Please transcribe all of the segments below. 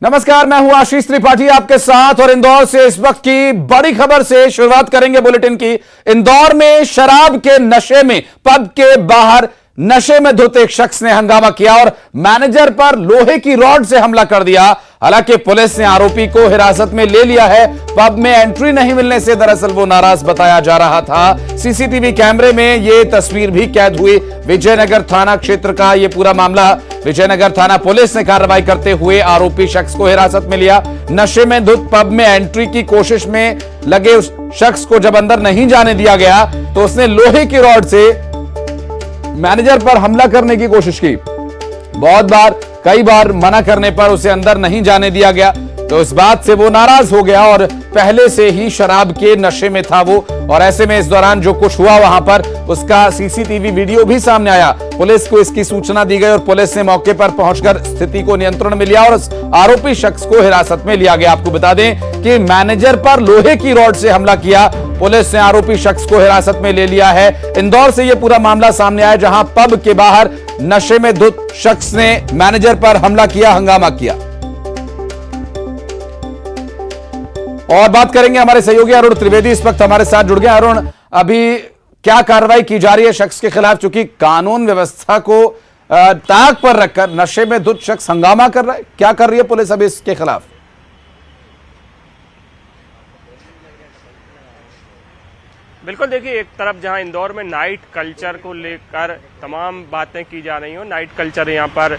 नमस्कार, मैं हूं आशीष त्रिपाठी आपके साथ और इंदौर से इस वक्त की बड़ी खबर से शुरुआत करेंगे बुलेटिन की। इंदौर में शराब के नशे में पब के बाहर नशे में धुत एक शख्स ने हंगामा किया और मैनेजर पर लोहे की रॉड से हमला कर दिया। हालांकि पुलिस ने आरोपी को हिरासत में ले लिया है। पब में एंट्री नहीं मिलने से दरअसल वो नाराज बताया जा रहा था। सीसीटीवी कैमरे में ये तस्वीर भी कैद हुई। विजयनगर थाना क्षेत्र का ये पूरा मामला। विजयनगर थाना पुलिस ने कार्रवाई करते हुए आरोपी शख्स को हिरासत में लिया। नशे में धुत पब में एंट्री की कोशिश में लगे उस शख्स को जब अंदर नहीं जाने दिया गया तो उसने लोहे की रॉड से मैनेजर पर हमला करने की कोशिश की। कई बार मना करने पर उसे अंदर नहीं जाने दिया गया तो इस बात से वो नाराज हो गया और पहले से ही शराब के नशे में था वो। और ऐसे में इस दौरान जो कुछ हुआ वहां पर उसका सीसीटीवी वीडियो भी सामने आया। पुलिस को इसकी सूचना दी गई और पुलिस ने मौके पर पहुंचकर स्थिति को नियंत्रण में लिया और उस आरोपी शख्स को हिरासत में लिया गया। आपको बता दें कि मैनेजर पर लोहे की रॉड से हमला किया। पुलिस ने आरोपी शख्स को हिरासत में ले लिया है। इंदौर से यह पूरा मामला सामने आया जहां पब के बाहर नशे में धुत शख्स ने मैनेजर पर हमला किया, हंगामा किया। और बात करेंगे हमारे सहयोगी अरुण त्रिवेदी इस वक्त हमारे साथ जुड़ गए। अरुण, अभी क्या कार्रवाई की जा रही है शख्स के खिलाफ, चूंकि कानून व्यवस्था को ताक पर रखकर नशे में धुत शख्स हंगामा कर रहा है, क्या कर रही है पुलिस अभी इसके खिलाफ? बिल्कुल, देखिए, एक तरफ जहां इंदौर में नाइट कल्चर को लेकर तमाम बातें की जा रही हो, नाइट कल्चर यहां पर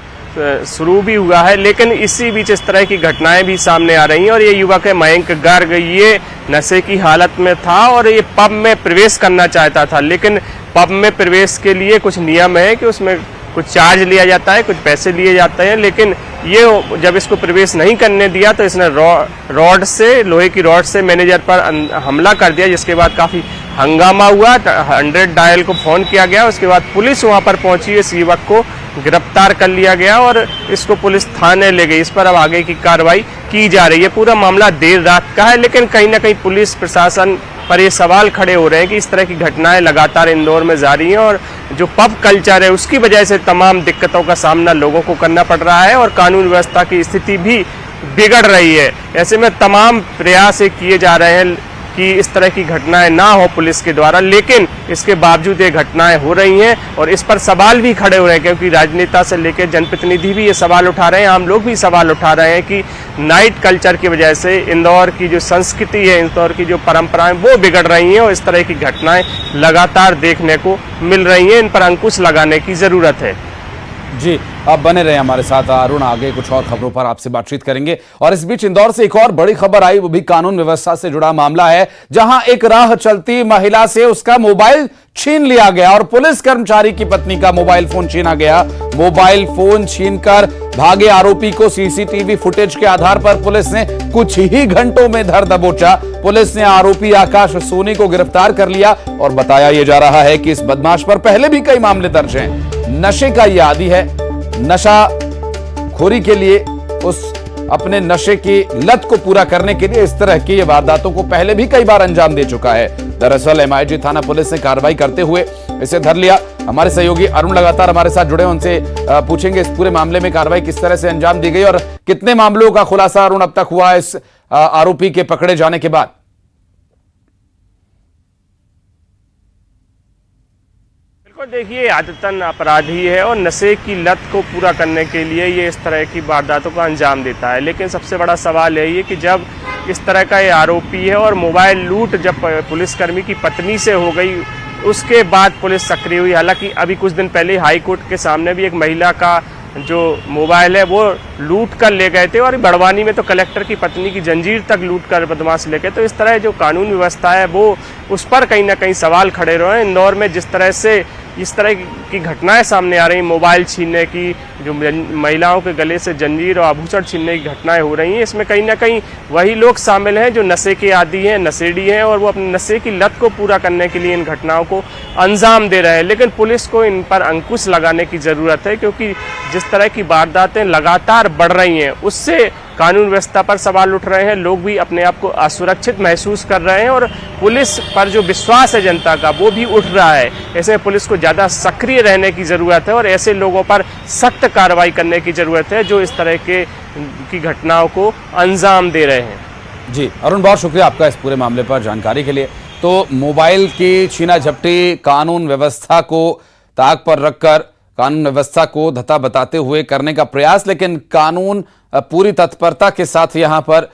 शुरू भी हुआ है, लेकिन इसी बीच इस तरह की घटनाएं भी सामने आ रही हैं। और ये युवक है मयंक गर्ग, ये नशे की हालत में था और ये पब में प्रवेश करना चाहता था। लेकिन पब में प्रवेश के लिए कुछ नियम है कि उसमें कुछ चार्ज लिया जाता है, कुछ पैसे लिए जाते हैं। लेकिन ये जब इसको प्रवेश नहीं करने दिया तो इसने रॉड से, लोहे की रॉड से मैनेजर पर हमला कर दिया, जिसके बाद काफ़ी हंगामा हुआ। 100 डायल को फ़ोन किया गया। उसके बाद पुलिस वहां पर पहुंची, इस युवक को गिरफ्तार कर लिया गया और इसको पुलिस थाने ले गई। इस पर अब आगे की कार्रवाई की जा रही है। पूरा मामला देर रात का है, लेकिन कहीं ना कहीं पुलिस प्रशासन पर ये सवाल खड़े हो रहे हैं कि इस तरह की घटनाएं लगातार इंदौर में जारी हैं और जो पब कल्चर है उसकी वजह से तमाम दिक्कतों का सामना लोगों को करना पड़ रहा है और कानून व्यवस्था की स्थिति भी बिगड़ रही है। ऐसे में तमाम प्रयास किए जा रहे हैं कि इस तरह की घटनाएं ना हो पुलिस के द्वारा, लेकिन इसके बावजूद ये घटनाएं हो रही हैं और इस पर सवाल भी खड़े हो रहे हैं, क्योंकि राजनेता से लेकर जनप्रतिनिधि भी ये सवाल उठा रहे हैं, आम लोग भी सवाल उठा रहे हैं कि नाइट कल्चर की वजह से इंदौर की जो संस्कृति है, इंदौर की जो परंपराएं वो बिगड़ रही हैं और इस तरह की घटनाएं लगातार देखने को मिल रही हैं। इन पर अंकुश लगाने की जरूरत है। जी, आप बने रहे हमारे साथ अरुण, आगे कुछ और खबरों पर आपसे बातचीत करेंगे। और इस बीच इंदौर से एक और बड़ी खबर आई, वो भी कानून व्यवस्था से जुड़ा मामला है, जहां एक राह चलती महिला से उसका मोबाइल छीन लिया गया और पुलिस कर्मचारी की पत्नी का मोबाइल फोन छीना गया। मोबाइल फोन छीनकर भागे आरोपी को सीसीटीवी फुटेज के आधार पर पुलिस ने कुछ ही घंटों में धर दबोचा। पुलिस ने आरोपी आकाश सोनी को गिरफ्तार कर लिया और बताया यह जा रहा है कि इस बदमाश पर पहले भी कई मामले दर्ज हैं। नशे का यह आदी है, नशा खोरी के लिए, उस अपने नशे की लत को पूरा करने के लिए इस तरह की ये वारदातों को पहले भी कई बार अंजाम दे चुका है। दरअसल एमआईजी थाना पुलिस ने कार्रवाई करते हुए इसे धर लिया। हमारे सहयोगी अरुण लगातार हमारे साथ जुड़े, उनसे पूछेंगे इस पूरे मामले में कार्रवाई किस तरह से अंजाम दी गई और कितने मामलों का खुलासा अरुण अब तक हुआ इस आरोपी के पकड़े जाने के बाद। देखिए, आदतन अपराधी है और नशे की लत को पूरा करने के लिए ये इस तरह की वारदातों का अंजाम देता है। लेकिन सबसे बड़ा सवाल यही है कि जब इस तरह का ये आरोपी है और मोबाइल लूट जब पुलिसकर्मी की पत्नी से हो गई, उसके बाद पुलिस सक्रिय हुई। हालांकि अभी कुछ दिन पहले हाई कोर्ट के सामने भी एक महिला का जो मोबाइल है वो लूट कर ले गए थे और बड़वानी में तो कलेक्टर की पत्नी की जंजीर तक लूट कर बदमाश ले गए। तो इस तरह जो कानून व्यवस्था है वो उस पर कहीं ना कहीं सवाल खड़े रहे हैं। इंदौर में जिस तरह से इस तरह की घटनाएं सामने आ रही, मोबाइल छीनने की, जो महिलाओं के गले से जंजीर और आभूषण छीनने की घटनाएं हो रही हैं, इसमें कहीं ना कहीं वही लोग शामिल हैं जो नशे के आदी हैं, नशेड़ी हैं और वो अपने नशे की लत को पूरा करने के लिए इन घटनाओं को अंजाम दे रहे हैं। लेकिन पुलिस को इन पर अंकुश लगाने की ज़रूरत है, क्योंकि जिस तरह की वारदातें लगातार बढ़ रही हैं उससे कानून व्यवस्था पर सवाल उठ रहे हैं, लोग भी अपने आप को असुरक्षित महसूस कर रहे हैं और पुलिस पर जो विश्वास है जनता का वो भी उठ रहा है। ऐसे में पुलिस को ज़्यादा सक्रिय रहने की ज़रूरत है और ऐसे लोगों पर सख्त कार्रवाई करने की ज़रूरत है जो इस तरह की घटनाओं को अंजाम दे रहे हैं। जी अरुण, बहुत शुक्रिया आपका इस पूरे मामले पर जानकारी के लिए। तो मोबाइल की छीना झपटी कानून व्यवस्था को ताक पर रखकर कानून व्यवस्था को धता बताते हुए करने का प्रयास, लेकिन कानून पूरी तत्परता के साथ यहां पर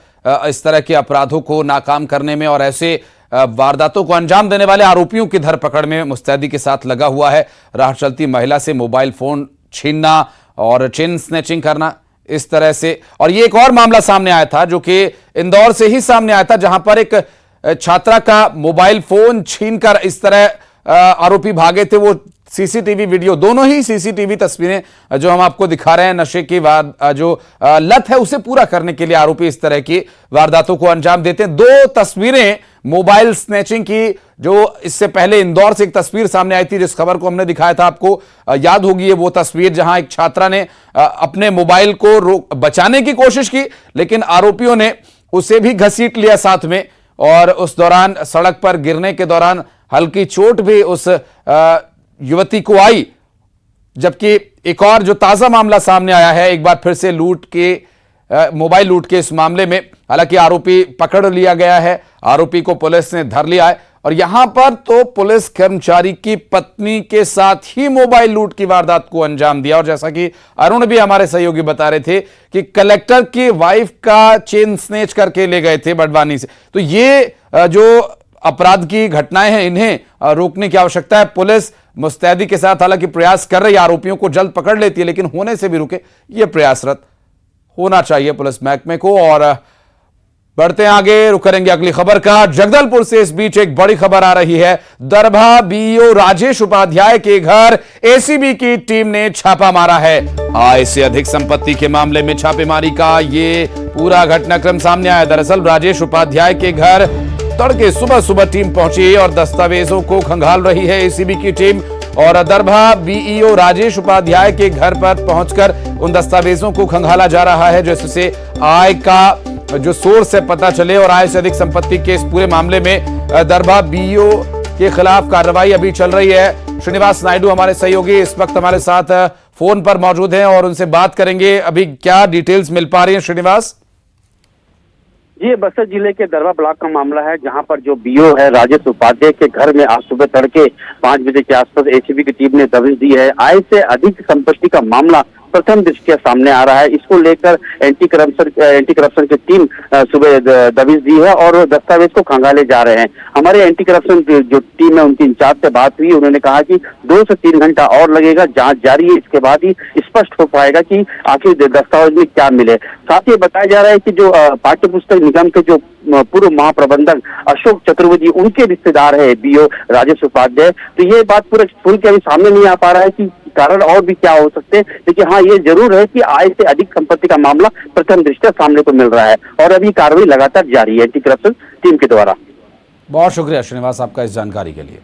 इस तरह के अपराधों को नाकाम करने में और ऐसे वारदातों को अंजाम देने वाले आरोपियों की धरपकड़ में मुस्तैदी के साथ लगा हुआ है। राह चलती महिला से मोबाइल फोन छीनना और चेन स्नैचिंग करना इस तरह से। और ये एक और मामला सामने आया था जो कि इंदौर से ही सामने आया था, जहां पर एक छात्रा का मोबाइल फोन छीनकर इस तरह आरोपी भागे थे। वो सीसीटीवी वीडियो, दोनों ही सीसीटीवी तस्वीरें जो हम आपको दिखा रहे हैं, नशे की जो लत है उसे पूरा करने के लिए आरोपी इस तरह की वारदातों को अंजाम देते हैं। दो तस्वीरें मोबाइल स्नैचिंग की, जो इससे पहले इंदौर से एक तस्वीर सामने आई थी जिस खबर को हमने दिखाया था, आपको याद होगी वो तस्वीर जहां एक छात्रा ने अपने मोबाइल को बचाने की कोशिश की, लेकिन आरोपियों ने उसे भी घसीट लिया साथ में और उस दौरान सड़क पर गिरने के दौरान हल्की चोट भी उस युवती को आई। जबकि एक और जो ताजा मामला सामने आया है, एक बार फिर से मोबाइल लूट के इस मामले में, हालांकि आरोपी पकड़ लिया गया है, आरोपी को पुलिस ने धर लिया है और यहां पर तो पुलिस कर्मचारी की पत्नी के साथ ही मोबाइल लूट की वारदात को अंजाम दिया। और जैसा कि अरुण भी हमारे सहयोगी बता रहे थे कि कलेक्टर की वाइफ का चेन स्नेच करके ले गए थे बड़वानी से। तो ये जो अपराध की घटनाएं हैं इन्हें रोकने की आवश्यकता है। पुलिस मुस्तैदी के साथ हालांकि प्रयास कर रही है, आरोपियों को जल्द पकड़ लेती है, लेकिन होने से भी रुके ये प्रयासरत होना चाहिए पुलिस महकमे को। और बढ़ते हैं आगे, रुक करेंगे अगली खबर का। जगदलपुर से इस बीच एक बड़ी खबर आ रही है। दरभा बीईओ राजेश उपाध्याय के घर एसीबी की टीम ने छापा मारा है। आय से अधिक संपत्ति के मामले में छापेमारी का ये पूरा घटनाक्रम सामने आया। दरअसल राजेश उपाध्याय के घर तड़के सुबह टीम पहुंची और दस्तावेजों को खंगाल रही है एसीबी की टीम। और दरभा बीईओ राजेश उपाध्याय के घर पर पहुंचकर उन दस्तावेजों को खंगाला जा रहा है जिससे आय का जो सोर्स है पता चले। और आय से अधिक संपत्ति के इस पूरे मामले में दरभा बीईओ के खिलाफ कार्रवाई अभी चल रही है। श्रीनिवास नायडू हमारे सहयोगी इस वक्त हमारे साथ फोन पर मौजूद हैं और उनसे बात करेंगे। अभी क्या डिटेल्स मिल पा रही है श्रीनिवास? ये बस्तर जिले के दरभा ब्लॉक का मामला है, जहां पर जो बीओ है राजेश उपाध्याय के घर में आज सुबह तड़के 5 बजे के आसपास एसीबी की टीम ने दबिश दी है। आय से अधिक संपत्ति का मामला प्रथम दृष्टया सामने आ रहा है। इसको लेकर एंटी करप्शन की टीम सुबह दबिश दी है और दस्तावेज को खंगाले जा रहे हैं। हमारे एंटी करप्शन जो टीम है उनकी इंचार्ज से बात हुई, उन्होंने कहा कि 2 से 3 घंटा और लगेगा, जांच जारी है, इसके बाद ही स्पष्ट हो पाएगा कि आखिर दस्तावेज में क्या मिले। साथ ही बताया जा रहा है कि जो पाठ्य पुस्तक निगम के जो पूर्व महाप्रबंधक अशोक चतुर्वेदी, उनके रिश्तेदार है बीओ राजेश उपाध्याय। तो ये बात पूरे खुल के अभी सामने नहीं आ पा रहा है कि कारण और भी क्या हो सकते हैं, लेकिन हाँ ये जरूर है कि आय से अधिक संपत्ति का मामला प्रथम दृष्टया सामने को मिल रहा है और अभी कार्रवाई लगातार जारी है एंटी करप्शन टीम के द्वारा। बहुत शुक्रिया श्रीनिवास आपका इस जानकारी के लिए।